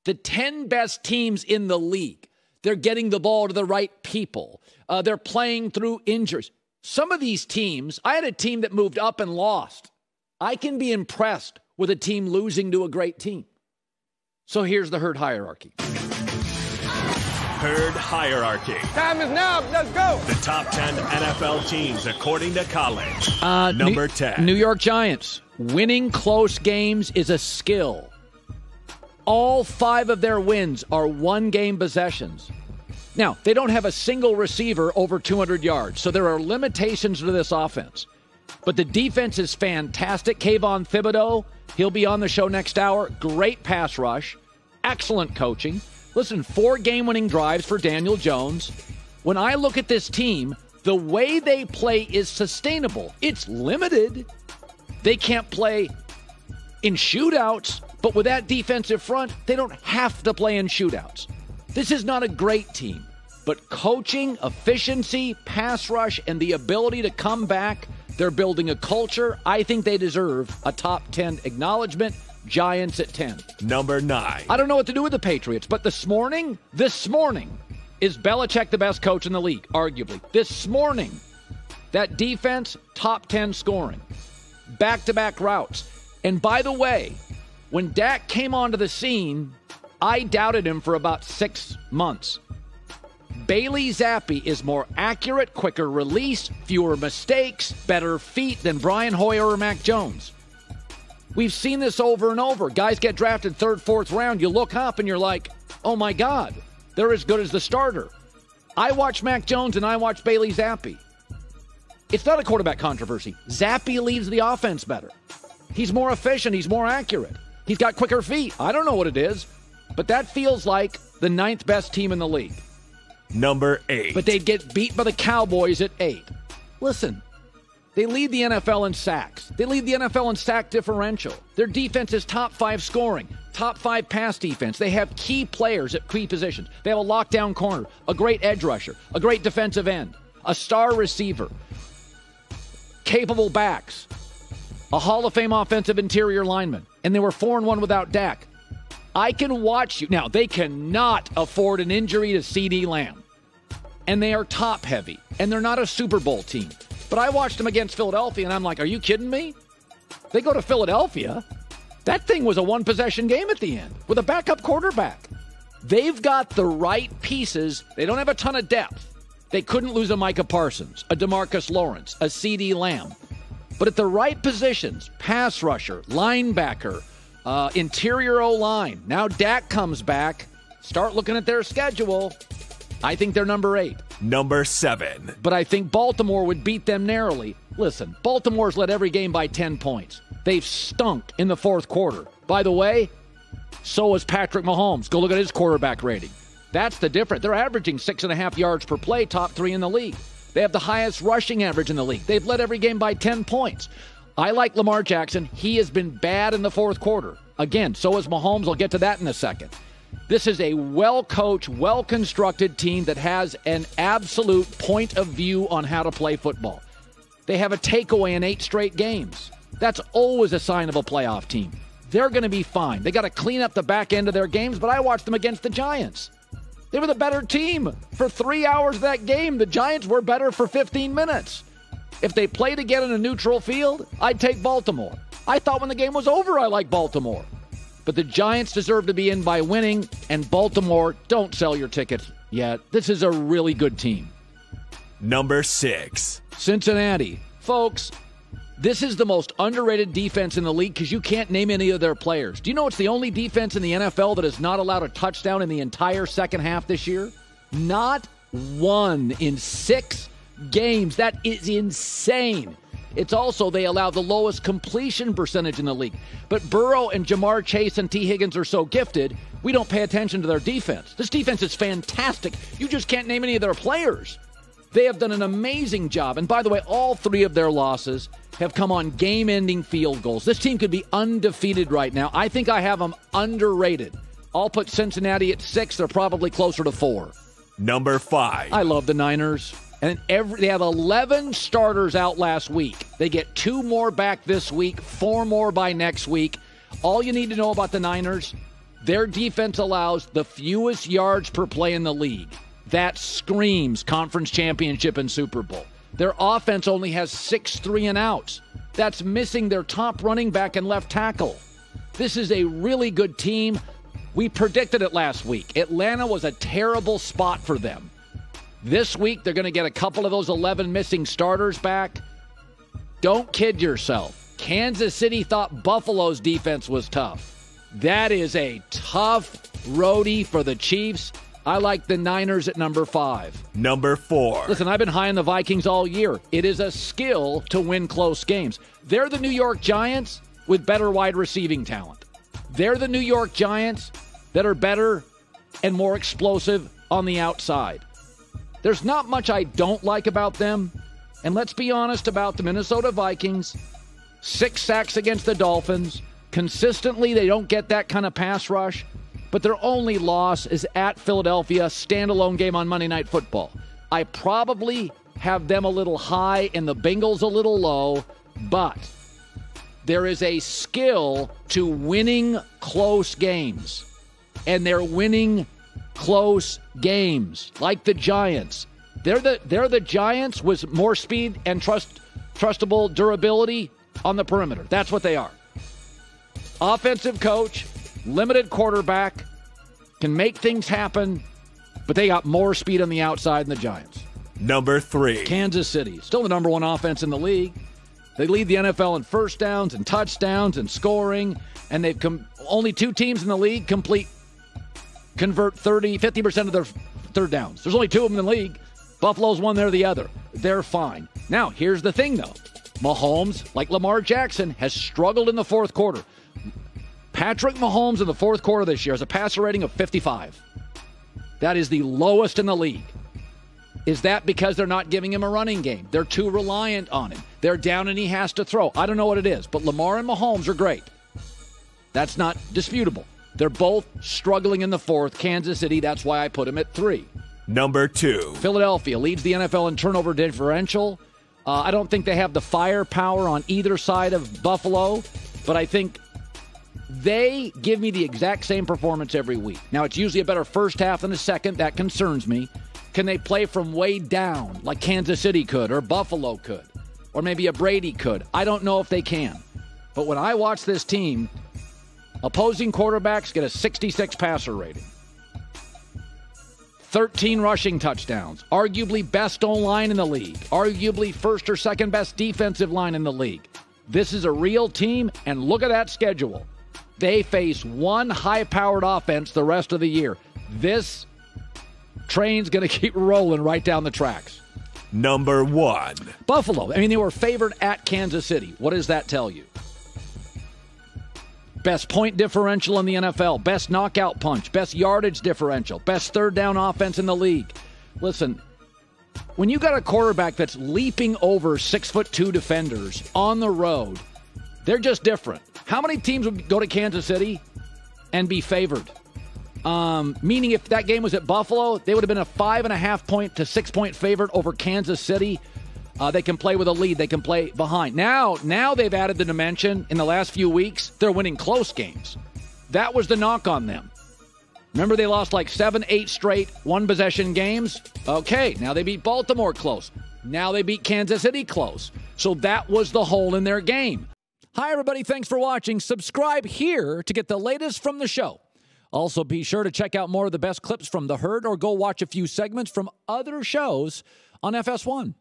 The 10 best teams in the league. They're getting the ball to the right people. They're playing through injuries. Some of these teams, I had a team that moved up and lost. I can be impressed with a team losing to a great team. So here's the herd hierarchy. Herd hierarchy. Time is now. Let's go. The top 10 NFL teams according to college. Number 10. New York Giants. Winning close games is a skill. All 5 of their wins are one-game possessions. Now, they don't have a single receiver over 200 yards, so there are limitations to this offense. But the defense is fantastic. Kayvon Thibodeau, he'll be on the show next hour. Great pass rush. Excellent coaching. Listen, 4 game-winning drives for Daniel Jones. When I look at this team, the way they play is sustainable. It's limited. They can't play in shootouts, but with that defensive front, they don't have to play in shootouts. This is not a great team, but coaching, efficiency, pass rush, and the ability to come back, they're building a culture. I think they deserve a top 10 acknowledgement. Giants at 10. Number 9. I don't know what to do with the Patriots, but this morning, is Belichick the best coach in the league? Arguably. This morning, that defense, top 10 scoring. Back-to-back routes. And by the way, when Dak came onto the scene, I doubted him for about 6 months. Bailey Zappi is more accurate, quicker release, fewer mistakes, better feet than Brian Hoyer or Mac Jones. We've seen this over and over. Guys get drafted 3rd, 4th round. You look up and you're like, oh my God, they're as good as the starter. I watch Mac Jones and I watch Bailey Zappi. It's not a quarterback controversy. Zappi leads the offense better. He's more efficient. He's more accurate. He's got quicker feet. I don't know what it is, but that feels like the 9th best team in the league. Number 8. But they'd get beat by the Cowboys at 8. Listen, they lead the NFL in sacks. They lead the NFL in sack differential. Their defense is top 5 scoring, top 5 pass defense. They have key players at key positions. They have a lockdown corner, a great edge rusher, a great defensive end, a star receiver, capable backs, a Hall of Fame offensive interior lineman, and they were 4-1 without Dak. I can watch you. Now, they cannot afford an injury to CeeDee Lamb, and they are top-heavy, and they're not a Super Bowl team. But I watched them against Philadelphia, and I'm like, are you kidding me? They go to Philadelphia. That thing was a one-possession game at the end with a backup quarterback. They've got the right pieces. They don't have a ton of depth. They couldn't lose a Micah Parsons, a DeMarcus Lawrence, a CeeDee Lamb. But at the right positions, pass rusher, linebacker, interior O-line. Now Dak comes back. Start looking at their schedule. I think they're number 8. Number 7. But I think Baltimore would beat them narrowly. Listen, Baltimore's led every game by 10 points. They've stunk in the 4th quarter. By the way, so is Patrick Mahomes. Go look at his quarterback rating. That's the difference. They're averaging 6.5 yards per play, top 3 in the league. They have the highest rushing average in the league. They've led every game by 10 points. I like Lamar Jackson. He has been bad in the 4th quarter. Again, so is Mahomes. I'll get to that in a second. This is a well-coached, well-constructed team that has an absolute point of view on how to play football. They have a takeaway in 8 straight games. That's always a sign of a playoff team. They're going to be fine. They got to clean up the back end of their games, but I watched them against the Giants. They were the better team. For 3 hours of that game, the Giants were better for 15 minutes. If they played again in a neutral field, I'd take Baltimore. I thought when the game was over, I liked Baltimore. But the Giants deserve to be in by winning, and Baltimore, don't sell your tickets yet. This is a really good team. Number 6. Cincinnati. Folks, this is the most underrated defense in the league because you can't name any of their players. Do you know it's the only defense in the NFL that has not allowed a touchdown in the entire second half this year? Not one in 6 games. That is insane. It's also they allow the lowest completion percentage in the league. But Burrow and Jamar Chase and T. Higgins are so gifted, we don't pay attention to their defense. This defense is fantastic. You just can't name any of their players. They have done an amazing job. And by the way, all 3 of their losses have come on game-ending field goals. This team could be undefeated right now. I think I have them underrated. I'll put Cincinnati at 6. They're probably closer to 4. Number 5. I love the Niners. And they have 11 starters out last week. They get 2 more back this week, 4 more by next week. All you need to know about the Niners, Their defense allows the fewest yards per play in the league. That screams conference championship and Super Bowl. Their offense only has 6 3-and-outs. That's missing their top running back and left tackle. This is a really good team. We predicted it last week. Atlanta was a terrible spot for them. This week, they're going to get a couple of those 11 missing starters back. Don't kid yourself. Kansas City thought Buffalo's defense was tough. That is a tough roadie for the Chiefs. I like the Niners at number 5. Number 4. Listen, I've been high on the Vikings all year. It is a skill to win close games. They're the New York Giants with better wide receiving talent. They're the New York Giants that are better and more explosive on the outside. There's not much I don't like about them. And let's be honest about the Minnesota Vikings. 6 sacks against the Dolphins. Consistently, they don't get that kind of pass rush. But their only loss is at Philadelphia, standalone game on Monday Night Football. I probably have them a little high and the Bengals a little low, but there is a skill to winning close games. And they're winning close games, like the Giants. They're the Giants with more speed and trustable durability on the perimeter. That's what they are. Offensive coach, limited quarterback, can make things happen, but they got more speed on the outside than the Giants. Number 3. Kansas City, still the number 1 offense in the league. They lead the NFL in first downs and touchdowns and scoring, and they've only 2 teams in the league convert 50% of their third downs. There's only 2 of them in the league. Buffalo's one, they're the other. They're fine. Now, here's the thing, though. Mahomes, like Lamar Jackson, has struggled in the fourth quarter. Patrick Mahomes in the fourth quarter this year has a passer rating of 55. That is the lowest in the league. Is that because they're not giving him a running game? They're too reliant on him. They're down and he has to throw. I don't know what it is, but Lamar and Mahomes are great. That's not disputable. They're both struggling in the fourth. Kansas City, that's why I put him at 3. Number 2. Philadelphia leads the NFL in turnover differential. I don't think they have the firepower on either side of Buffalo, but I think they give me the exact same performance every week. Now, it's usually a better first half than a second. That concerns me. Can they play from way down like Kansas City could or Buffalo could or maybe a Brady could? I don't know if they can. But when I watch this team, opposing quarterbacks get a 66 passer rating. 13 rushing touchdowns. Arguably best O-line in the league. Arguably first or second best defensive line in the league. This is a real team, and look at that schedule. They face one high-powered offense the rest of the year. This train's going to keep rolling right down the tracks. Number 1. Buffalo. I mean, they were favored at Kansas City. What does that tell you? Best point differential in the NFL, best knockout punch, best yardage differential, best third down offense in the league. Listen, when you got a quarterback that's leaping over 6'2" defenders on the road, they're just different. How many teams would go to Kansas City and be favored? Meaning if that game was at Buffalo, they would have been a 5.5 point to 6 point favorite over Kansas City. They can play with a lead. They can play behind. Now they've added the dimension in the last few weeks. They're winning close games. That was the knock on them. Remember they lost like 7-8 straight one-possession games? Okay, now they beat Baltimore close. Now they beat Kansas City close. So that was the hole in their game. Hi, everybody. Thanks for watching. Subscribe here to get the latest from the show. Also, be sure to check out more of the best clips from The Herd or go watch a few segments from other shows on FS1.